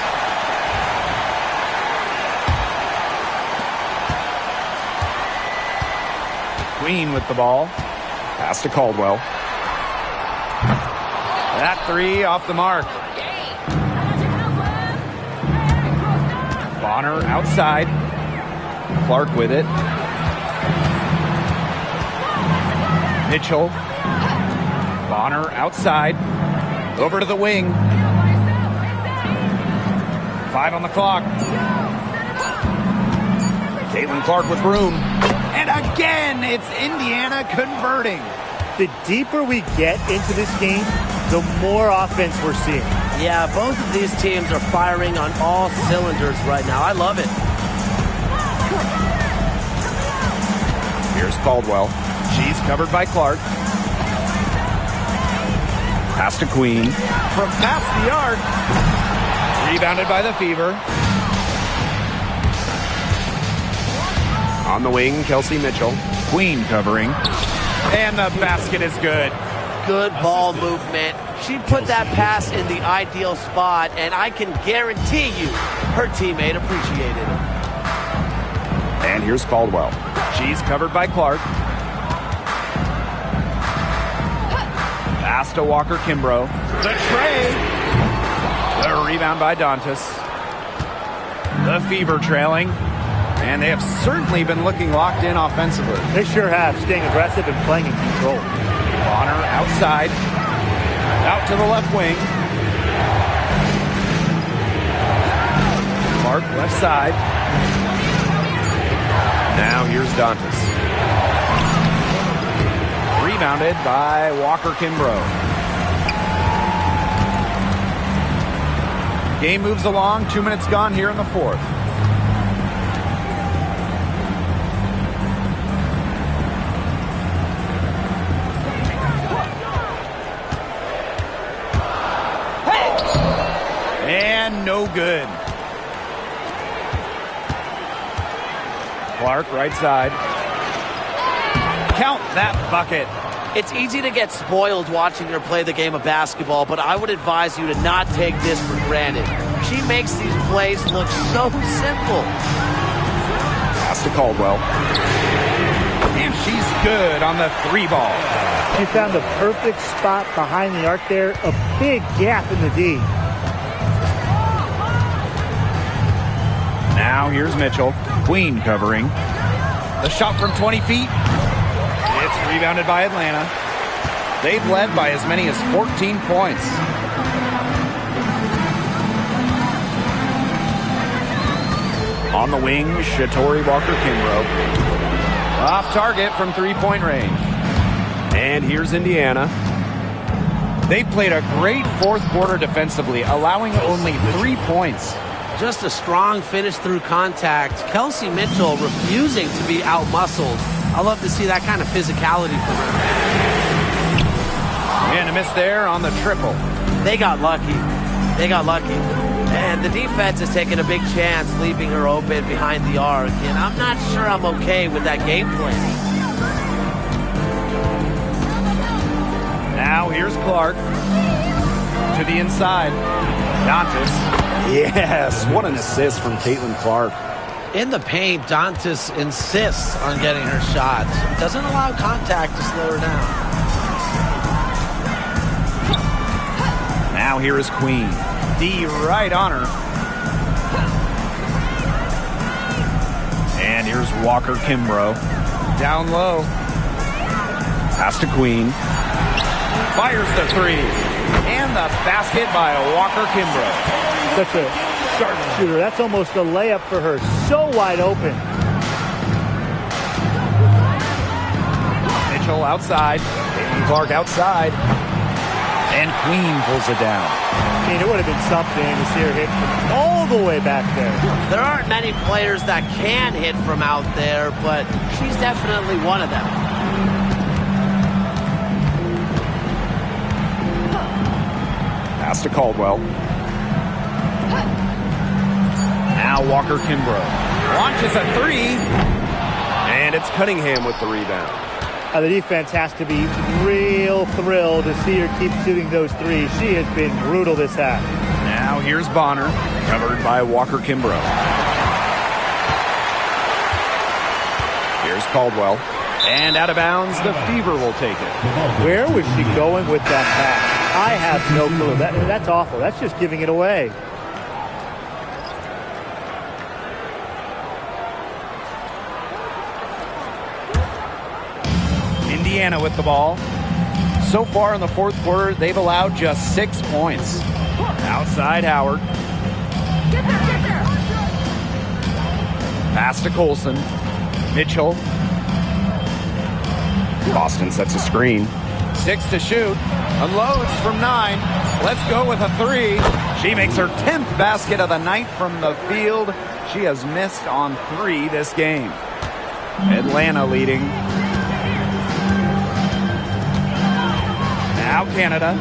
Queen with the ball. Pass to Caldwell. That three off the mark. Bonner outside. Clark with it. Mitchell. Bonner outside. Over to the wing. 5 on the clock. Caitlin Clark with room. And again, it's Indiana converting. The deeper we get into this game, the more offense we're seeing. Yeah, both of these teams are firing on all cylinders right now. I love it. Here's Caldwell. She's covered by Clark. Pass to Queen. From past the arc. Rebounded by the Fever. On the wing, Kelsey Mitchell. Queen covering. And the basket is good. Good ball movement. She put that pass in the ideal spot, and I can guarantee you her teammate appreciated it. And here's Caldwell. She's covered by Clark. Pass to Walker Kimbrough. The tray. The rebound by Dantas. The Fever trailing. And they have certainly been looking locked in offensively. They sure have, staying aggressive and playing in control. Bonner outside. Out to the left wing. Clark left side. Now here's Dantas. Rebounded by Walker Kimbrough. Game moves along. 2 minutes gone here in the fourth. And no good. Clark right side. Count that bucket. It's easy to get spoiled watching her play the game of basketball, but I would advise you to not take this for granted. She makes these plays look so simple. Pass to Caldwell. And she's good on the 3 ball. She found the perfect spot behind the arc there. A big gap in the D. Now here's Mitchell. Queen covering. The shot from 20 feet. It's rebounded by Atlanta. They've led by as many as 14 points. On the wing, Shatori Walker Kimbrough. Off target from 3-point range. And here's Indiana. They played a great fourth quarter defensively, allowing only 3 points. Just a strong finish through contact. Kelsey Mitchell refusing to be out-muscled. I love to see that kind of physicality from her. And a miss there on the triple. They got lucky. They got lucky. And the defense is taking a big chance, leaving her open behind the arc. And I'm not sure I'm okay with that game plan. Now here's Clark. To the inside. Dantas. Yes, what an assist from Caitlin Clark. In the paint, Dantas insists on getting her shot. Doesn't allow contact to slow her down. Now here is Queen. D right on her. And here's Walker Kimbrough. Down low. Pass to Queen. Fires the 3. And the basket by Walker Kimbrough. Such a sharp shooter. That's almost a layup for her. So wide open. Mitchell outside. Caitlin Clark outside. And Queen pulls it down. I mean, it would have been something to see her hit from all the way back there. There aren't many players that can hit from out there, but she's definitely one of them. Pass to Caldwell. Now Walker Kimbrough launches a three. And it's Cunningham with the rebound. The defense has to be real thrilled to see her keep shooting those threes. She has been brutal this half. Now here's Bonner, covered by Walker Kimbrough. Here's Caldwell. And out of bounds, the Fever will take it. Where was she going with that pass? I have no clue. That's awful. That's just giving it away. Indiana with the ball. So far in the fourth quarter, they've allowed just 6 points. Outside Howard. Pass to Colson. Mitchell. Boston sets a screen. 6 to shoot. Unloads from 9. Let's go with a 3. She makes her 10th basket of the night from the field. She has missed on 3 this game. Atlanta leading. Now Canada.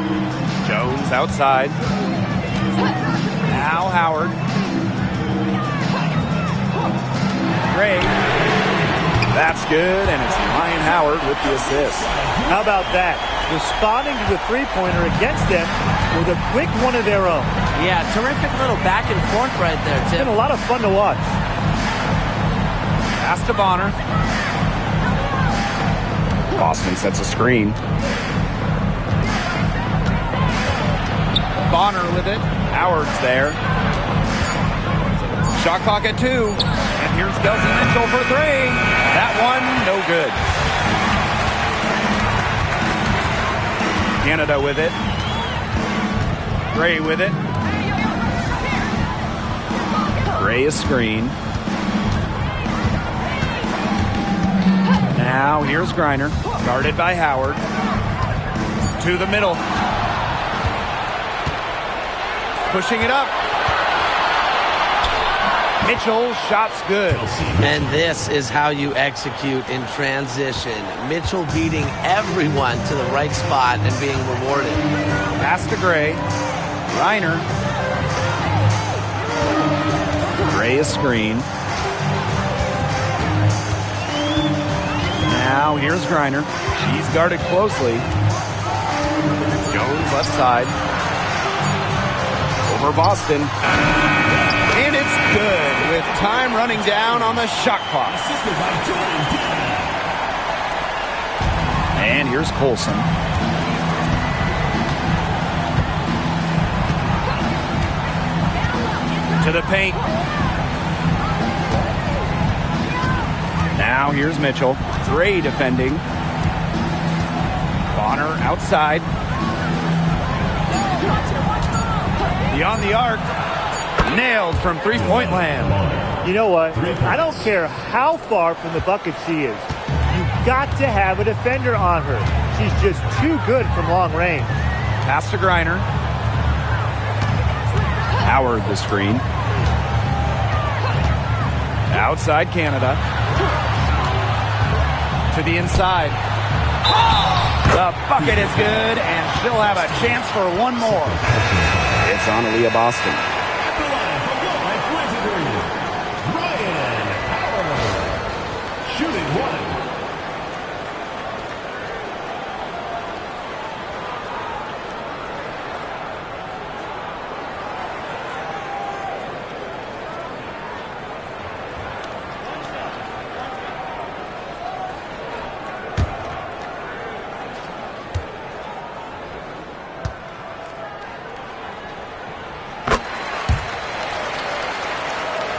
Jones outside. Now Howard. Gray. That's good, and it's Ryan Howard with the assist. How about that? Responding to the three-pointer against them with a quick one of their own. Yeah, terrific little back and forth right there, It's Tim. been a lot of fun to watch. Pass to Bonner. Boston sets a screen. Bonner with it. Howard's there. Shot clock at 2. And here's Kelsey Mitchell for 3. That one, no good. Canada with it. Gray with it. Gray a screen. Now here's Griner. Guarded by Howard. To the middle. Pushing it up. Mitchell, shot's good. And this is how you execute in transition. Mitchell beating everyone to the right spot and being rewarded. Pass to Gray. Reiner. Gray a screen. Now here's Griner. She's guarded closely. Jones left side. Over Boston. And it's good with time running down on the shot clock. And here's Colson. To the paint. Now here's Mitchell. Gray defending. Bonner outside. Beyond the arc. Nailed from three-point land. You know what? I don't care how far from the bucket she is. You've got to have a defender on her. She's just too good from long range. Pass to Griner. Howard the screen. Outside Canada. To the inside. The bucket is good, and she'll have a chance for one more. It's on Aaliyah Boston. Shooting 1.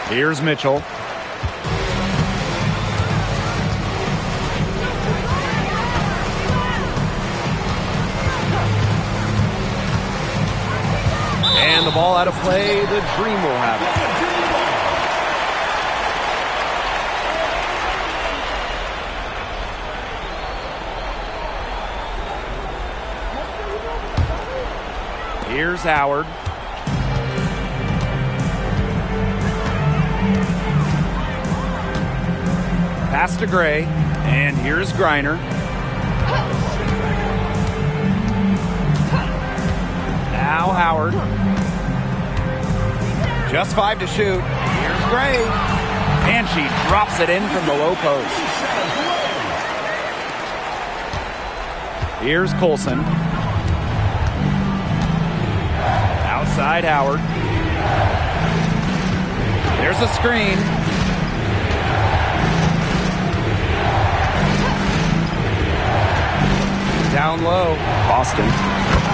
Here's Mitchell. And the ball out of play. The Dream will have it. Here's Howard. Pass to Gray. And here's Griner. Now Howard. Just 5 to shoot. Here's Gray. And she drops it in from the low post. Here's Colson. Outside Howard. There's a screen. Down low. Boston.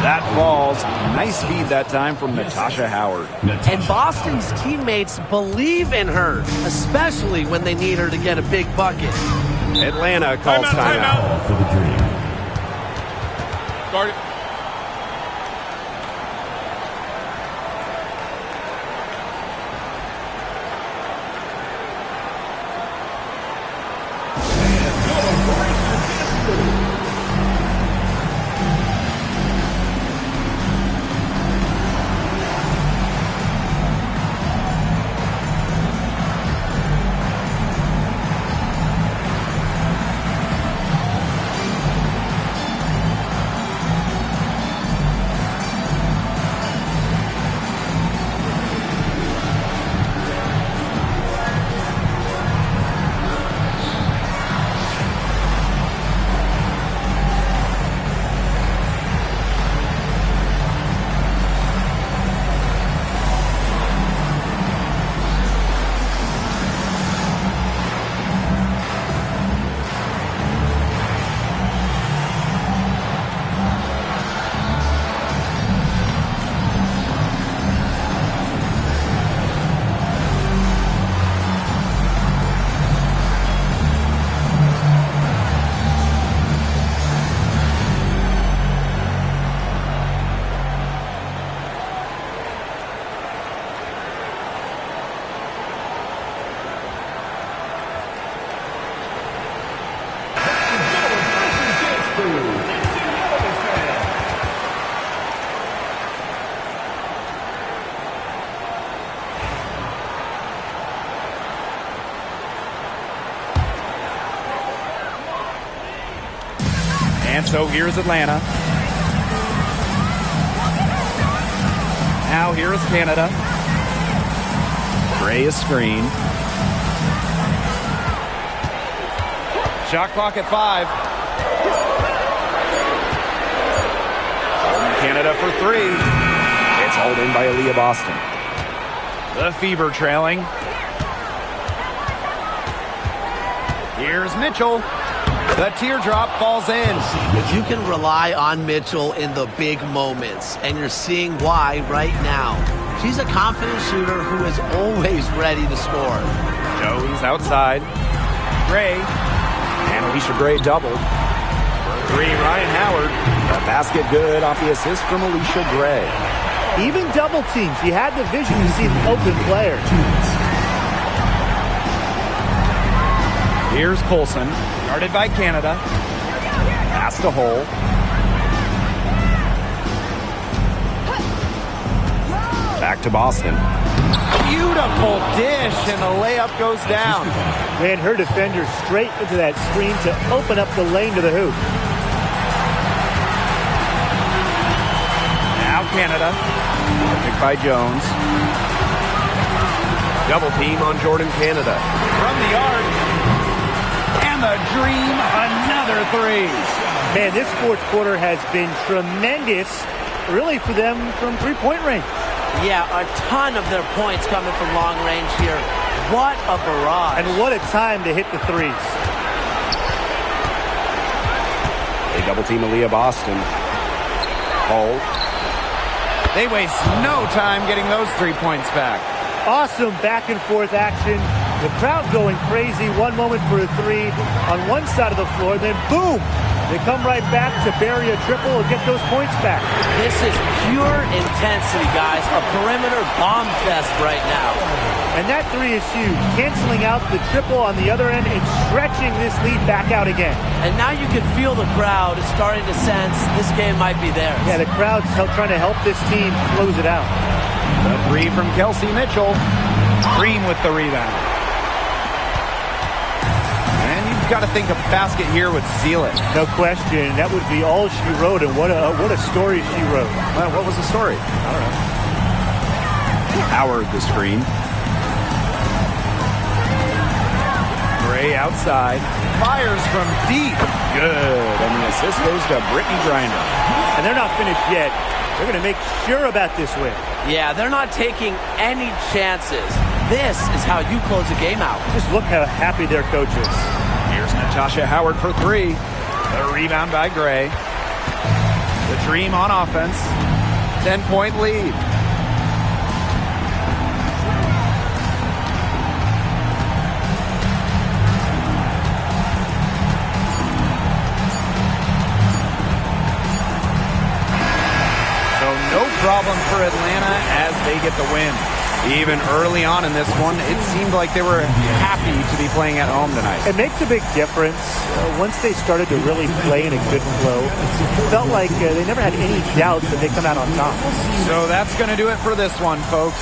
That falls. Nice feed that time from Natasha Howard. And Boston's teammates believe in her, especially when they need her to get a big bucket. Atlanta calls timeout. Ball for the Dream. Guard it. And so here's Atlanta. Now here's Canada. Gray is screen. Shot clock at 5. Canada for 3. It's hauled in by Aaliyah Boston. The Fever trailing. Here's Mitchell. The teardrop falls in. You can rely on Mitchell in the big moments, and you're seeing why right now. She's a confident shooter who is always ready to score. Joey's outside. Gray. And Alicia Gray doubled. For 3, Ryan Howard. The basket good off the assist from Alicia Gray. Even double teams, you had the vision to see the open player. Here's Colson. Guarded by Canada. Pass to Hole. Back to Boston. Beautiful dish, and the layup goes down. Ran her defender straight into that screen to open up the lane to the hoop. Now Canada. Picked by Jones. Double team on Jordan Canada. From the arc. And the Dream, another 3. Man, this fourth quarter has been tremendous, really, for them from three-point range. Yeah, a ton of their points coming from long range here. What a barrage. And what a time to hit the threes. They double team Aaliyah Boston. Hole. They waste no time getting those 3 points back. Awesome back and forth action. The crowd going crazy. One moment for a 3 on one side of the floor, then boom, They come right back to bury a triple and get those points back. This is pure intensity, guys. A perimeter bomb fest right now. And that three is huge. Canceling out the triple on the other end and stretching this lead back out again. And now you can feel the crowd is starting to sense this game might be theirs. Yeah, the crowd's trying to help this team close it out. The three from Kelsey Mitchell. Green with the rebound. And you've got to think a basket here would seal it. No question. That would be all she wrote, and what a story she wrote. Well, what was the story? I don't know. Howard the screen. Gray outside. Fires from deep. Good. And the assist goes to Brittany Griner. And they're not finished yet. They're going to make sure about this win. Yeah, they're not taking any chances. This is how you close a game out. Just look how happy their coach is. Here's Natasha Howard for three. The rebound by Gray. The Dream on offense. 10-point lead. No problem for Atlanta as they get the win. Even early on in this one, it seemed like they were happy to be playing at home tonight. It makes a big difference. Once they started to really play in a good flow, it felt like they never had any doubts that they come out on top. So that's going to do it for this one, folks.